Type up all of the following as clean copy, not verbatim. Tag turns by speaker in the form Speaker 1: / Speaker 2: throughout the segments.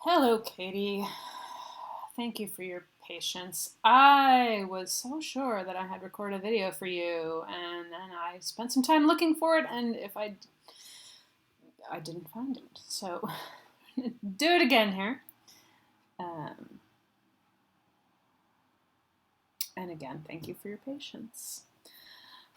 Speaker 1: Hello, Katie. Thank you for your patience. I was so sure that I had recorded a video for you, and then I spent some time looking for it, and if I didn't find it. So, do it again here. Um, and again, thank you for your patience.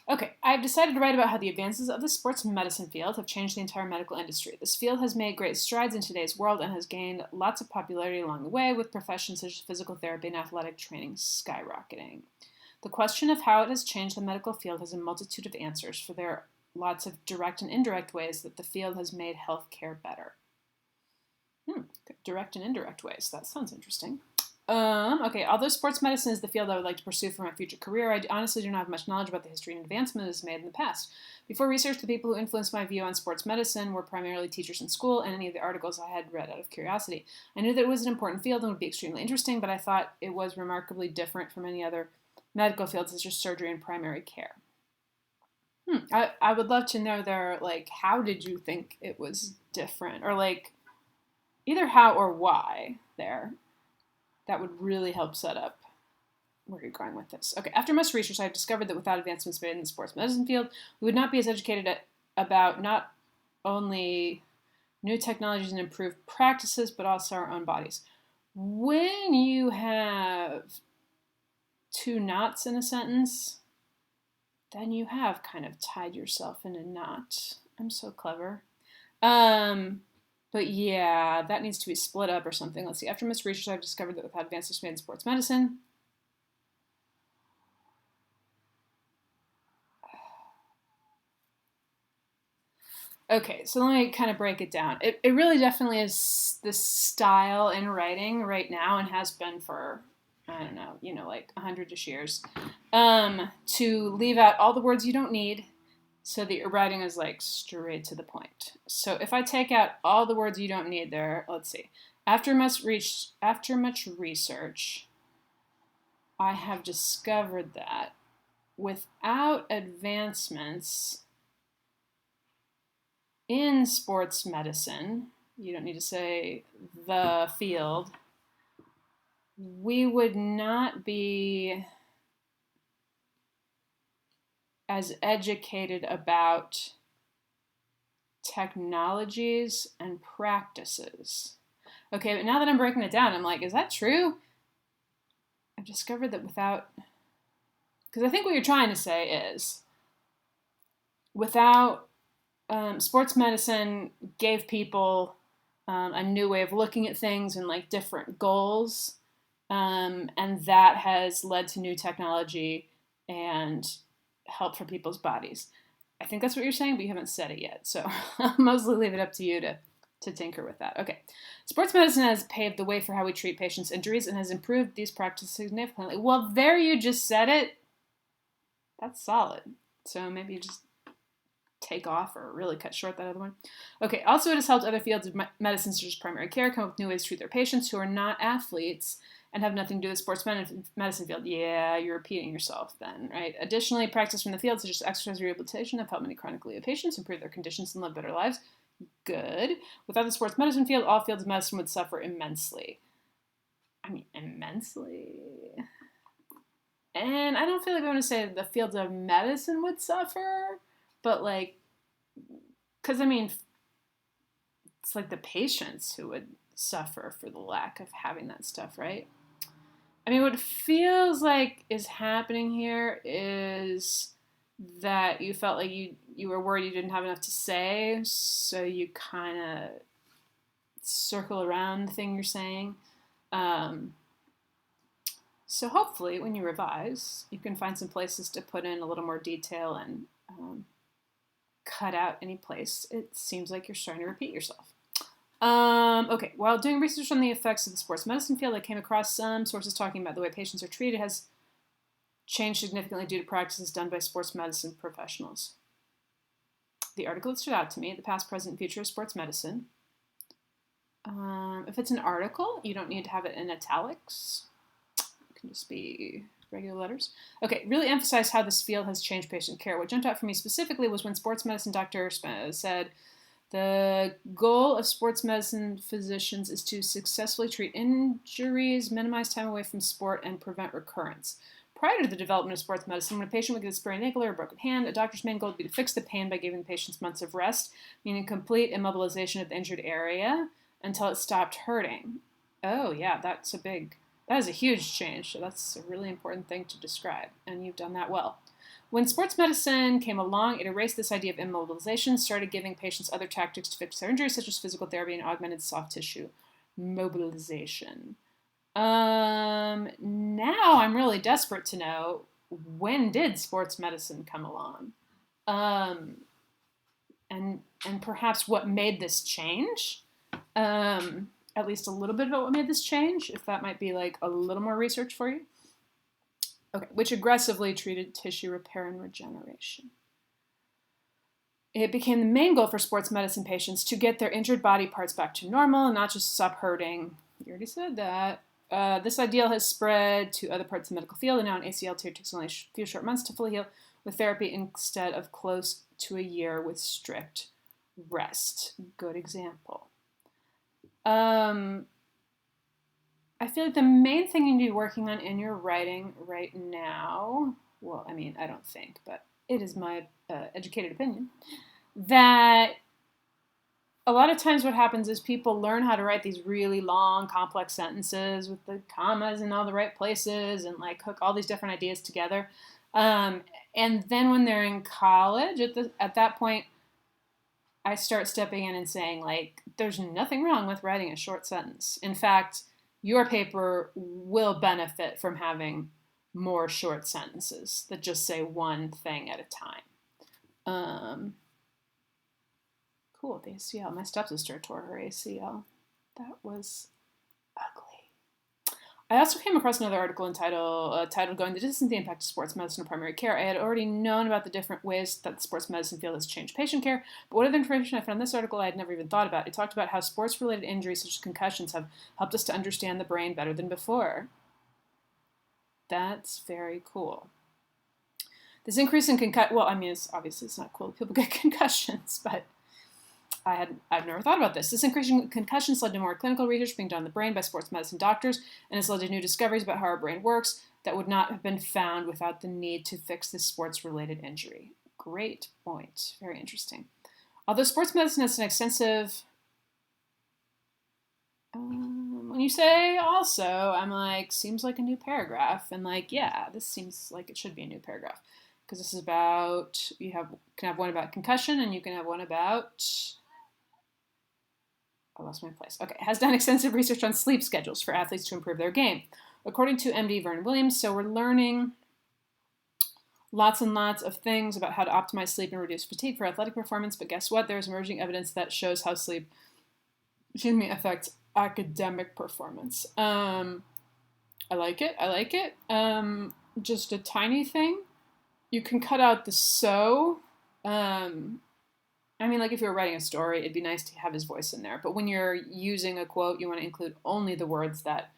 Speaker 1: Okay, I've decided to write about how the advances of the sports medicine field have changed the entire medical industry. This field has made great strides in today's world and has gained lots of popularity along the way, with professions such as physical therapy and athletic training skyrocketing. The question of how it has changed the medical field has a multitude of answers, for there are lots of direct and indirect ways that the field has made healthcare better. Direct and indirect ways. That sounds interesting. Okay, although sports medicine is the field I would like to pursue for my future career, I honestly do not have much knowledge about the history and advancement it has made in the past. Before research, the people who influenced my view on sports medicine were primarily teachers in school and any of the articles I had read out of curiosity. I knew that it was an important field and would be extremely interesting, but I thought it was remarkably different from any other medical fields such as surgery and primary care. I would love to know there, like, how did you think it was different? Or, like, either how or why there. That would really help set up where you're going with this. Okay, after much research, I've discovered that without advancements made in the sports medicine field, we would not be as educated about not only new technologies and improved practices, but also our own bodies. When you have two knots in a sentence, then you have kind of tied yourself in a knot. I'm so clever. But yeah, that needs to be split up or something. Let's see. After much research, I've discovered that without advances made in sports medicine, okay, so let me kind of break it down. It really definitely is this style in writing right now and has been for, I don't know, like 100-ish years, to leave out all the words you don't need so that your writing is like straight to the point. So if I take out all the words you don't need there, let's see. After much research, I have discovered that without advancements in sports medicine, you don't need to say the field, we would not be as educated about technologies and practices. Okay, but now that I'm breaking it down, I'm like, is that true? I've discovered that without, because I think what you're trying to say is without sports medicine gave people a new way of looking at things and like different goals, and that has led to new technology and help for people's bodies. I think that's what you're saying, but you haven't said it yet, so I'll mostly leave it up to you to tinker with that. Okay. Sports medicine has paved the way for how we treat patients' injuries and has improved these practices significantly. Well, there you just said it. That's solid. So maybe you just take off or really cut short that other one. Okay, also it has helped other fields of medicine, such as primary care, come up with new ways to treat their patients who are not athletes and have nothing to do with sports medicine field. Yeah, you're repeating yourself then, right? Additionally, practice from the field, such as exercise rehabilitation, have helped many chronically ill patients improve their conditions and live better lives. Good. Without the sports medicine field, all fields of medicine would suffer immensely. I mean, immensely. And I don't feel like I want to say the fields of medicine would suffer, but like, because I mean, it's like the patients who would suffer for the lack of having that stuff, right? I mean, what feels like is happening here is that you felt like you were worried you didn't have enough to say, so you kind of circle around the thing you're saying. Um, so hopefully, when you revise, you can find some places to put in a little more detail and cut out any place it seems like you're starting to repeat yourself. Okay, while doing research on the effects of the sports medicine field, I came across some sources talking about the way patients are treated has changed significantly due to practices done by sports medicine professionals. The article that stood out to me, The Past, Present, and Future of Sports Medicine. If it's an article, you don't need to have it in italics. It can just be regular letters. Okay, really emphasize how this field has changed patient care. What jumped out for me specifically was when sports medicine doctor said, The goal of sports medicine physicians is to successfully treat injuries, minimize time away from sport, and prevent recurrence. Prior to the development of sports medicine, when a patient would get a sprained ankle or a broken hand, a doctor's main goal would be to fix the pain by giving the patient months of rest, meaning complete immobilization of the injured area until it stopped hurting. Oh, yeah, that is a huge change. So that's a really important thing to describe, and you've done that well. When sports medicine came along, it erased this idea of immobilization, started giving patients other tactics to fix their injuries, such as physical therapy and augmented soft tissue mobilization. Now I'm really desperate to know, when did sports medicine come along? And perhaps what made this change? At least a little bit about what made this change, if that might be like a little more research for you. Okay, which aggressively treated tissue repair and regeneration. It became the main goal for sports medicine patients to get their injured body parts back to normal and not just stop hurting. You already said that. This ideal has spread to other parts of the medical field, and now an ACL tear takes only a few short months to fully heal with therapy instead of close to a year with strict rest. Good example. I feel like the main thing you need to be working on in your writing right now, well, I mean, I don't think, but it is my educated opinion, that a lot of times what happens is people learn how to write these really long, complex sentences with the commas in all the right places and like hook all these different ideas together. And then when they're in college, at that point, I start stepping in and saying, like, there's nothing wrong with writing a short sentence. In fact, your paper will benefit from having more short sentences that just say one thing at a time. Cool, the ACL. My stepsister tore her ACL. That was ugly. I also came across another article titled Going the Distance, the Impact of Sports Medicine and Primary Care. I had already known about the different ways that the sports medicine field has changed patient care, but what other information I found in this article I had never even thought about. It talked about how sports-related injuries such as concussions have helped us to understand the brain better than before. That's very cool. This increase in it's not cool that people get concussions, but I've never thought about this. This increase in concussions led to more clinical research being done on the brain by sports medicine doctors, and has led to new discoveries about how our brain works that would not have been found without the need to fix this sports-related injury. Great point. Very interesting. Although sports medicine has an extensive... when you say also, I'm like, seems like a new paragraph. And like, yeah, this seems like it should be a new paragraph. Because this is about, can have one about concussion, and you can have one about... I lost my place. Okay, has done extensive research on sleep schedules for athletes to improve their game. According to MD Vernon Williams, so we're learning lots and lots of things about how to optimize sleep and reduce fatigue for athletic performance, but guess what? There's emerging evidence that shows how sleep, affects academic performance. I like it. Just a tiny thing. You can cut out the so. Like if you were writing a story, it'd be nice to have his voice in there. But when you're using a quote, you want to include only the words that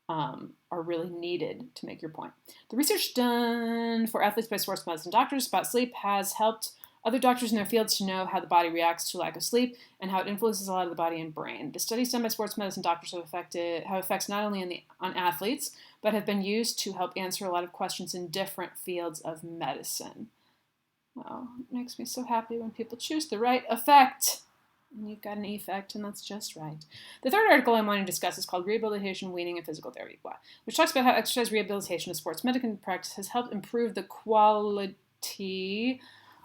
Speaker 1: are really needed to make your point. The research done for athletes by sports medicine doctors about sleep has helped other doctors in their fields to know how the body reacts to lack of sleep and how it influences a lot of the body and brain. The studies done by sports medicine doctors have effects not only on athletes, but have been used to help answer a lot of questions in different fields of medicine. Oh, it makes me so happy when people choose the right effect. And you've got an effect, and that's just right. The third article I want to discuss is called Rehabilitation, Weaning, and Physical Therapy, which talks about how exercise rehabilitation of sports medicine practice has helped improve the quality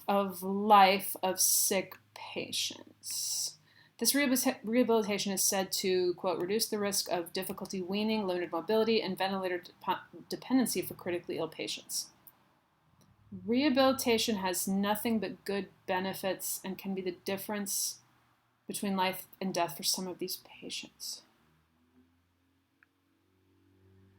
Speaker 1: of life of sick patients. This rehabilitation is said to, quote, reduce the risk of difficulty weaning, limited mobility, and ventilator dependency for critically ill patients. Rehabilitation has nothing but good benefits and can be the difference between life and death for some of these patients.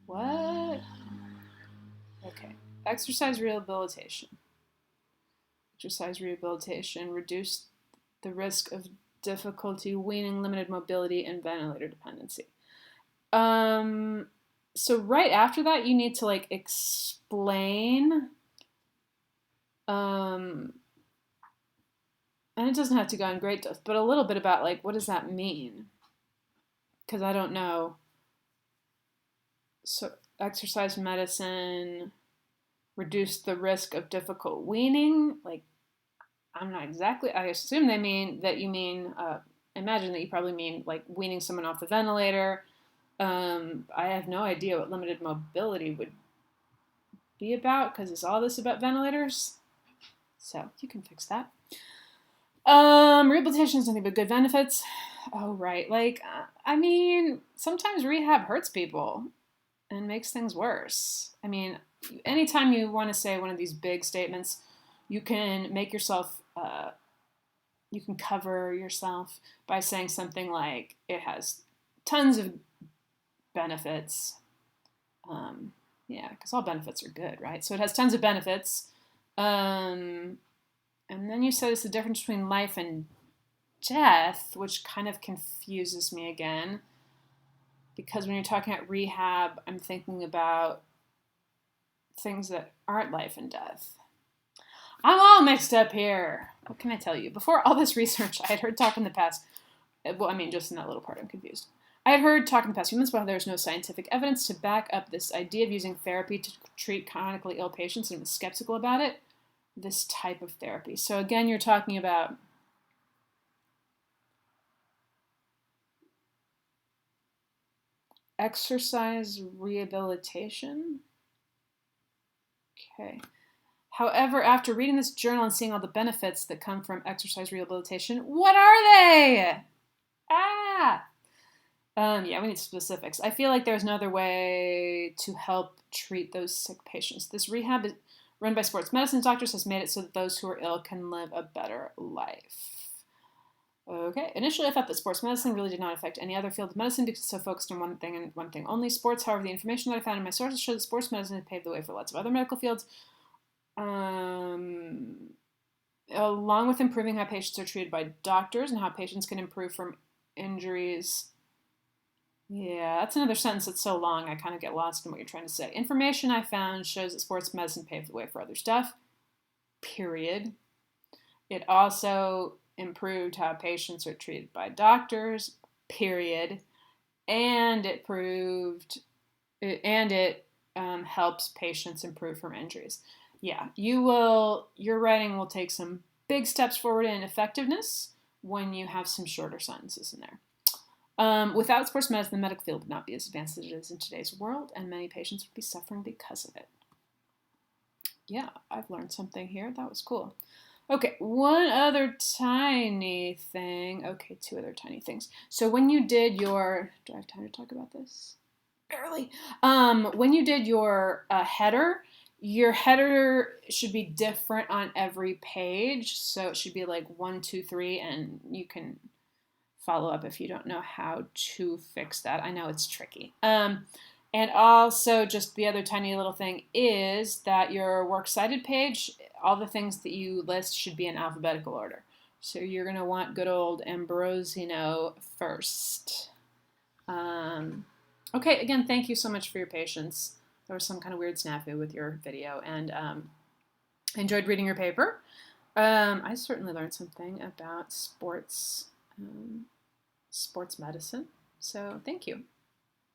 Speaker 1: What? Okay. Exercise rehabilitation. Exercise rehabilitation reduced the risk of difficulty weaning, limited mobility, and ventilator dependency. So right after that, you need to explain. and it doesn't have to go in great depth, but a little bit about like, what does that mean? Because I don't know. So exercise medicine reduce the risk of difficult weaning. Like, I'm not exactly, I assume they mean that you mean, imagine that you probably mean like weaning someone off the ventilator. I have no idea what limited mobility would be about, because is all this about ventilators? So you can fix that. Rehabilitation is nothing but good benefits. Oh, right. Like, I mean, sometimes rehab hurts people and makes things worse. I mean, anytime you want to say one of these big statements, you can make yourself, you can cover yourself by saying something like, it has tons of benefits. Yeah, because all benefits are good, right? So it has tons of benefits. And then you said it's the difference between life and death, which kind of confuses me again. Because when you're talking about rehab, I'm thinking about things that aren't life and death. I'm all mixed up here. What can I tell you? Before all this research, I had heard talk in the past. Well, I mean, just in that little part, I'm confused. I had heard talk in the past few months about how there's no scientific evidence to back up this idea of using therapy to treat chronically ill patients, and was skeptical about it. This type of therapy. So again, you're talking about exercise rehabilitation. Okay. However, after reading this journal and seeing all the benefits that come from exercise rehabilitation, what are they? Yeah, we need specifics. I feel like there's no other way to help treat those sick patients. This rehab is run by sports medicine doctors has made it so that those who are ill can live a better life. Okay. Initially, I thought that sports medicine really did not affect any other field of medicine because it's so focused on one thing and one thing only, sports. However, the information that I found in my sources showed that sports medicine has paved the way for lots of other medical fields. Along with improving how patients are treated by doctors and how patients can improve from injuries. Yeah, that's another sentence that's so long I kind of get lost in what you're trying to say. Information I found shows that sports medicine paved the way for other stuff. Period. It also improved how patients are treated by doctors. Period. And it helps patients improve from injuries. Yeah, your writing will take some big steps forward in effectiveness when you have some shorter sentences in there. Without sports medicine, the medical field would not be as advanced as it is in today's world, and many patients would be suffering because of it. Yeah, I've learned something here. That was cool. Okay, one other tiny thing. Okay, two other tiny things. So when you did your, do I have time to talk about this? Barely. When you did your your header should be different on every page. So it should be like 1, 2, 3, and you can follow up if you don't know how to fix that. I know it's tricky. And also, just the other tiny little thing is that your works cited page, all the things that you list should be in alphabetical order. So you're going to want good old Ambrosino first. Okay, again, thank you so much for your patience. There was some kind of weird snafu with your video, and I enjoyed reading your paper. I certainly learned something about sports medicine, so thank you.